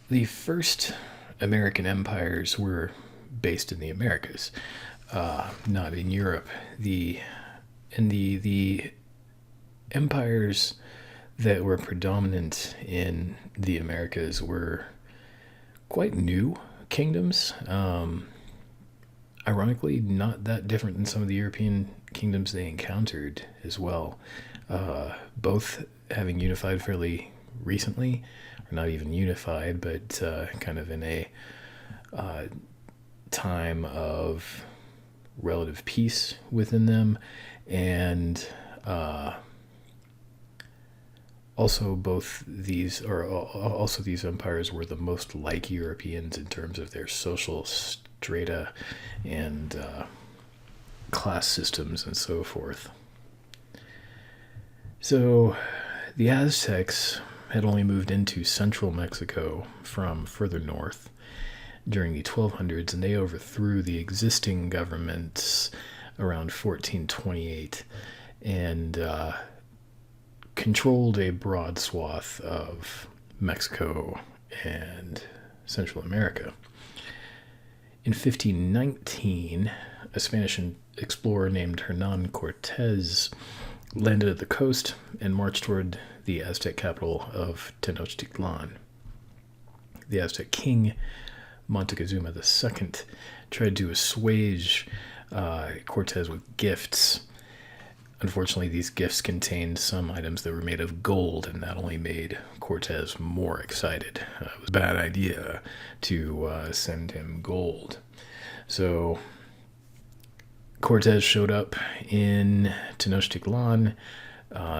The first American empires were based in the Americas, not in Europe. The empires that were predominant in the Americas were quite new kingdoms. Ironically, not that different than some of the European kingdoms they encountered as well. Both having unified fairly recently, or not even unified, but kind of in a time of relative peace within them, and also both these, or also these empires were the most like Europeans in terms of their social strata and class systems and so forth. So the Aztecs had only moved into central Mexico from further north during the 1200s, and they overthrew the existing governments around 1428 and controlled a broad swath of Mexico and Central America. In 1519, a Spanish explorer named Hernan Cortez landed at the coast and marched toward the Aztec capital of Tenochtitlan. The Aztec king, Montezuma II, tried to assuage Cortez with gifts. Unfortunately, these gifts contained some items that were made of gold, and that only made Cortez more excited. It was a bad idea to send him gold. So Cortez showed up in Tenochtitlan.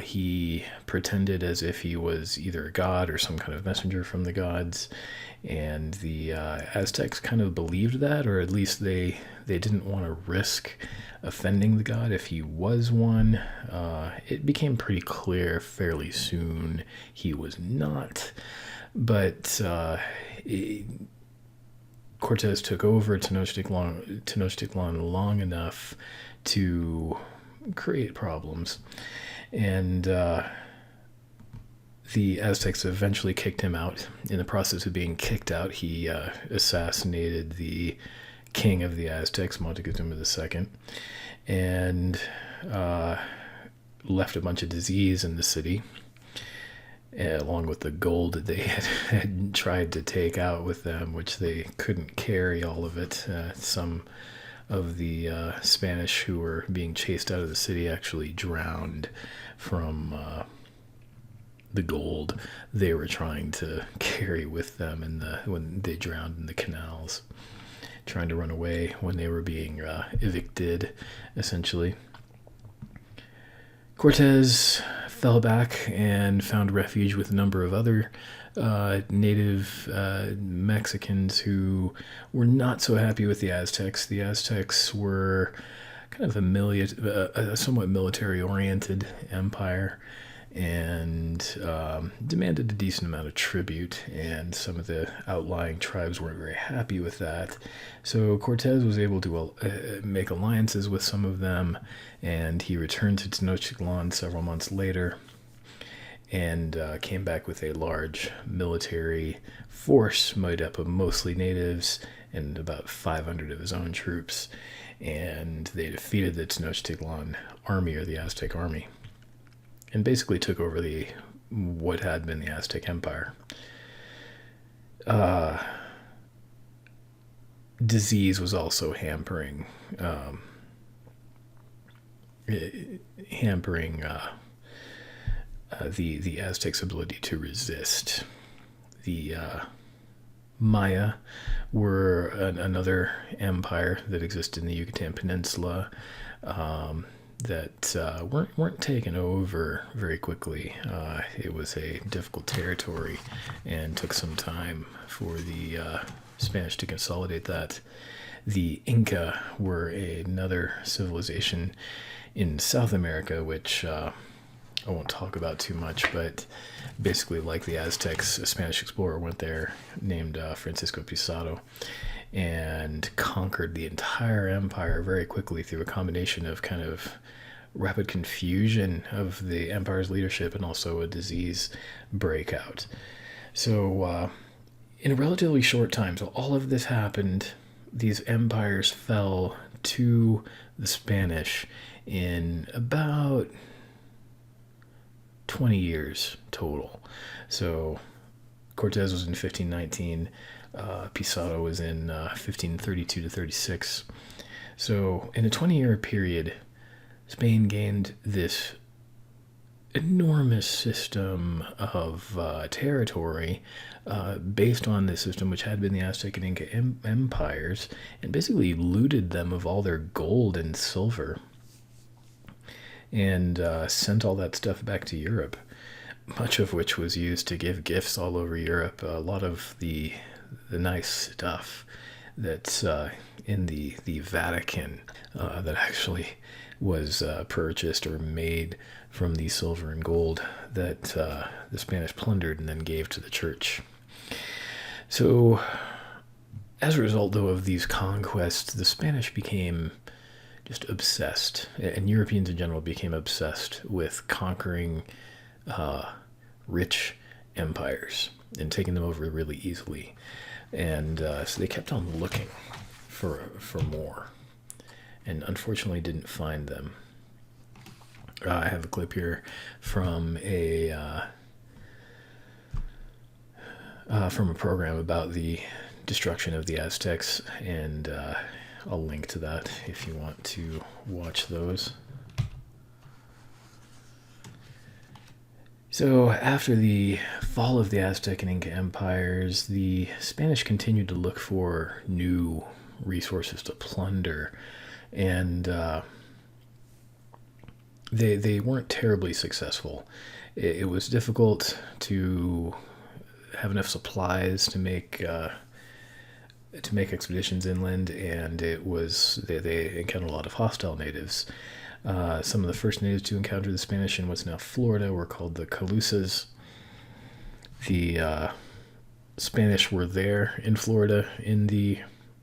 He pretended as if he was either a god or some kind of messenger from the gods, and the Aztecs kind of believed that, or at least they didn't want to risk offending the god if he was one. It became pretty clear fairly soon he was not, but Cortez took over Tenochtitlan long enough to create problems, and the Aztecs eventually kicked him out. In the process of being kicked out, he assassinated the king of the Aztecs, Montezuma II, and left a bunch of disease in the city, along with the gold that they had tried to take out with them, which they couldn't carry all of it. Some of the Spanish who were being chased out of the city actually drowned from the gold they were trying to carry with them when they drowned in the canals, trying to run away when they were being evicted, essentially. Cortez fell back and found refuge with a number of other native Mexicans who were not so happy with the Aztecs. The Aztecs were kind of a somewhat military-oriented empire, and demanded a decent amount of tribute, and some of the outlying tribes weren't very happy with that. So Cortez was able to make alliances with some of them, and he returned to Tenochtitlan several months later and came back with a large military force made up of mostly natives and about 500 of his own troops, and they defeated the Tenochtitlan army, or the Aztec army, and basically took over what had been the Aztec Empire. Disease was also hampering the Aztecs' ability to resist. The Maya were another empire that existed in the Yucatan Peninsula, that weren't taken over very quickly. It was a difficult territory and took some time for the Spanish to consolidate that. The Inca were another civilization in South America, which I won't talk about too much, but basically, like the Aztecs, a Spanish explorer went there named Francisco Pizarro and conquered the entire empire very quickly through a combination of kind of rapid confusion of the empire's leadership and also a disease breakout. So in a relatively short time, so all of this happened, these empires fell to the Spanish in about 20 years total. So Cortez was in 1519, Pizarro was in 1532 to 36. So in a 20-year period, Spain gained this enormous system of territory based on this system, which had been the Aztec and Inca empires, and basically looted them of all their gold and silver, and sent all that stuff back to Europe, much of which was used to give gifts all over Europe. A lot of the nice stuff that's in the Vatican that actually was purchased or made from the silver and gold that the Spanish plundered and then gave to the church. So, as a result, though, of these conquests, the Spanish became just obsessed, and Europeans in general became obsessed with conquering rich empires and taking them over really easily. And so they kept on looking for more, and unfortunately didn't find them. I have a clip here from a program about the destruction of the Aztecs, and I'll link to that if you want to watch those. So after the fall of the Aztec and Inca empires, the Spanish continued to look for new resources to plunder, and they weren't terribly successful. It was difficult to have enough supplies to make expeditions inland, and it was they encountered a lot of hostile natives. Some of the first natives to encounter the Spanish in what's now Florida were called the Calusas. The Spanish were there in Florida in the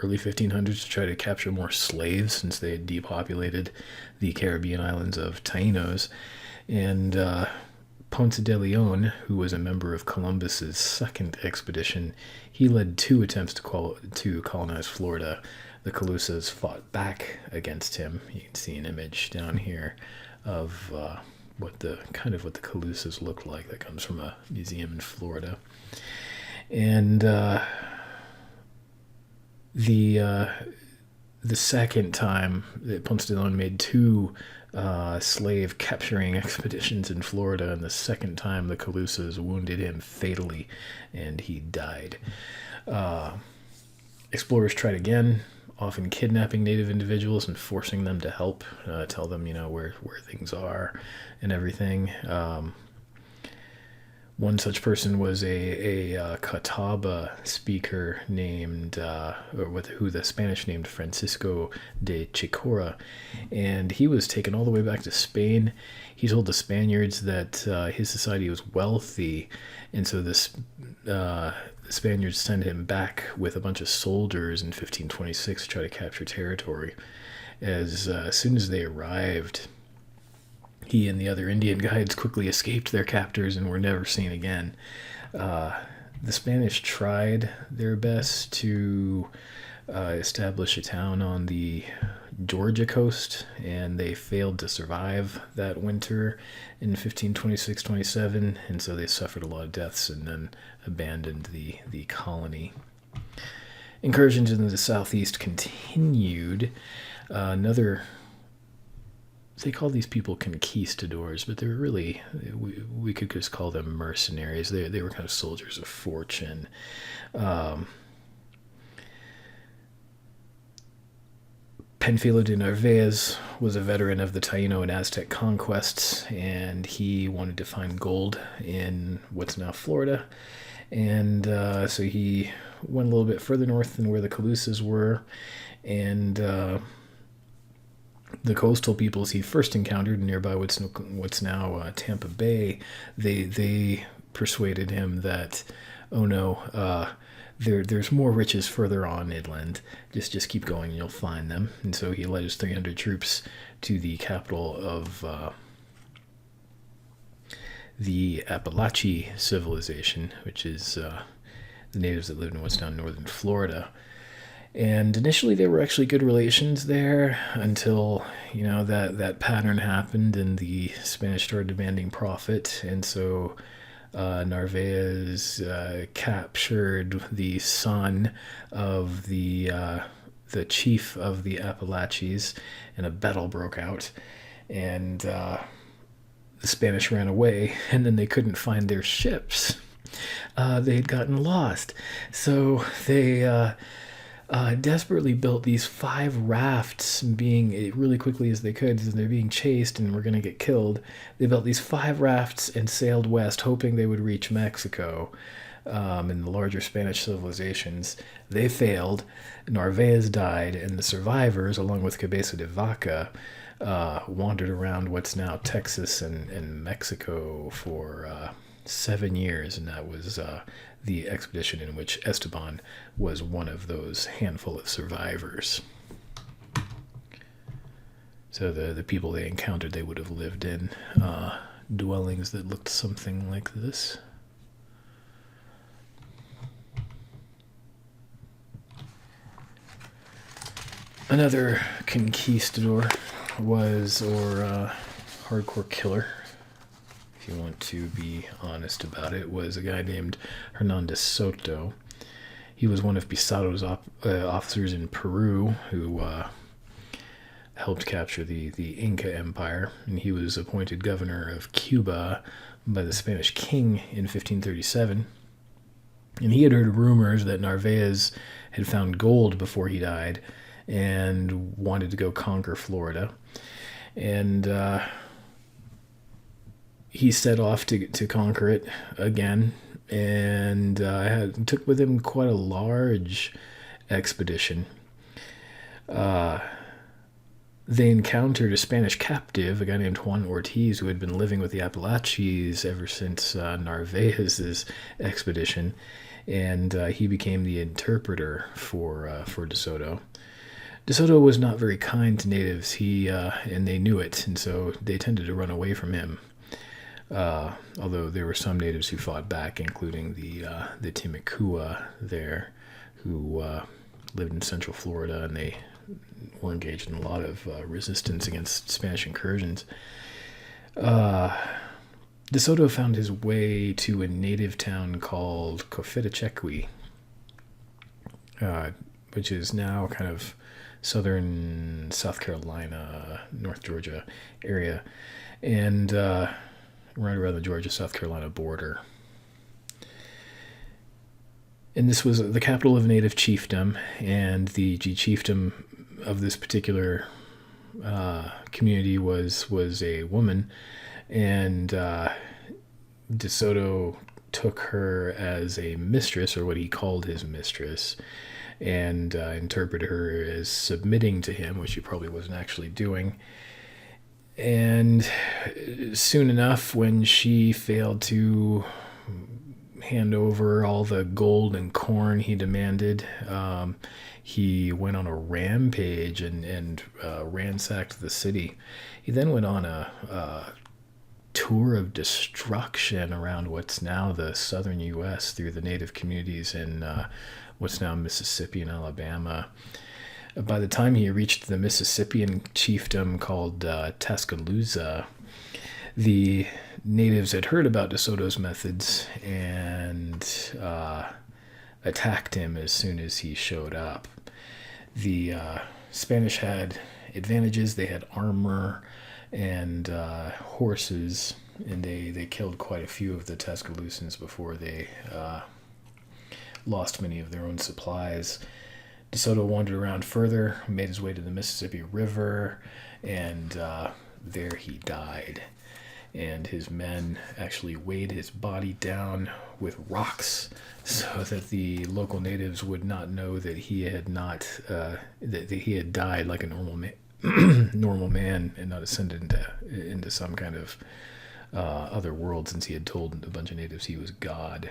early 1500s to try to capture more slaves, since they had depopulated the Caribbean islands of Taínos. And Ponce de Leon, who was a member of Columbus's second expedition, he led 2 attempts to colonize Florida. The Calusas fought back against him. You can see an image down here of what the Calusas looked like. That comes from a museum in Florida. And the second time that Ponce de Leon made 2 slave capturing expeditions in Florida, and the second time the Calusas wounded him fatally and he died. Explorers tried again, often kidnapping native individuals and forcing them to help, tell them, where things are and everything. One such person was a Catawba speaker named, who the Spanish named Francisco de Chicora, and he was taken all the way back to Spain. He told the Spaniards that his society was wealthy, and so the Spaniards sent him back with a bunch of soldiers in 1526 to try to capture territory. As soon as they arrived, he and the other Indian guides quickly escaped their captors and were never seen again. The Spanish tried their best to establish a town on the Georgia coast, and they failed to survive that winter in 1526-27, and so they suffered a lot of deaths and then abandoned the colony. Incursions into the southeast continued. They call these people conquistadors, but they're really, we could just call them mercenaries. They were kind of soldiers of fortune. Panfilo de Narvaez was a veteran of the Taino and Aztec conquests, and he wanted to find gold in what's now Florida. And so he went a little bit further north than where the Calusas were, and the coastal peoples he first encountered nearby what's now Tampa Bay, they persuaded him that, oh no, there's more riches further on inland. Just keep going and you'll find them. And so he led his 300 troops to the capital of the Appalachian civilization, which is the natives that lived in what's now northern Florida. And initially, there were actually good relations there until, that pattern happened and the Spanish started demanding profit. And so Narvaez captured the son of the chief of the Appalachians, and a battle broke out. And the Spanish ran away, and then they couldn't find their ships. They had gotten lost. So they desperately built these 5 rafts, being really quickly as they could, because they're being chased and were going to get killed. They built these 5 rafts and sailed west, hoping they would reach Mexico and the larger Spanish civilizations. They failed. Narvaez died, and the survivors, along with Cabeza de Vaca, wandered around what's now Texas and Mexico for 7 years, and that was the expedition in which Esteban was one of those handful of survivors. So the people they encountered, they would have lived in dwellings that looked something like this. Another conquistador or hardcore killer, if you want to be honest about it, was a guy named Hernandez Soto. He was one of Pizarro's officers in Peru who helped capture the Inca Empire, and he was appointed governor of Cuba by the Spanish king in 1537. And he had heard rumors that Narvaez had found gold before he died and wanted to go conquer Florida. And he set off to conquer it again, and took with him quite a large expedition. They encountered a Spanish captive, a guy named Juan Ortiz, who had been living with the Appalachians ever since Narvaez's expedition, and he became the interpreter for De Soto. De Soto was not very kind to natives. And they knew it, and so they tended to run away from him. Although there were some natives who fought back, including the Timucua there, who lived in central Florida, and they were engaged in a lot of resistance against Spanish incursions. De Soto found his way to a native town called Cofitachequi, which is now kind of southern South Carolina, North Georgia area, and right around the Georgia-South Carolina border. And this was the capital of a native chiefdom, and the chiefdom of this particular community was a woman, and De Soto took her as a mistress, or what he called his mistress, and interpreted her as submitting to him, which she probably wasn't actually doing. And soon enough, when she failed to hand over all the gold and corn he demanded, he went on a rampage and ransacked the city. He then went on a tour of destruction around what's now the southern U.S. through the native communities in what's now Mississippi and Alabama. By the time he reached the Mississippian chiefdom called Tuscaloosa, the natives had heard about De Soto's methods and attacked him as soon as he showed up. The Spanish had advantages. They had armor and horses, and they killed quite a few of the Tuscaloosans before they lost many of their own supplies. De Soto wandered around further, made his way to the Mississippi River, and there he died. And his men actually weighed his body down with rocks so that the local natives would not know that he had not that he had died like a normal man and not ascended into some kind of other world, since he had told a bunch of natives he was God.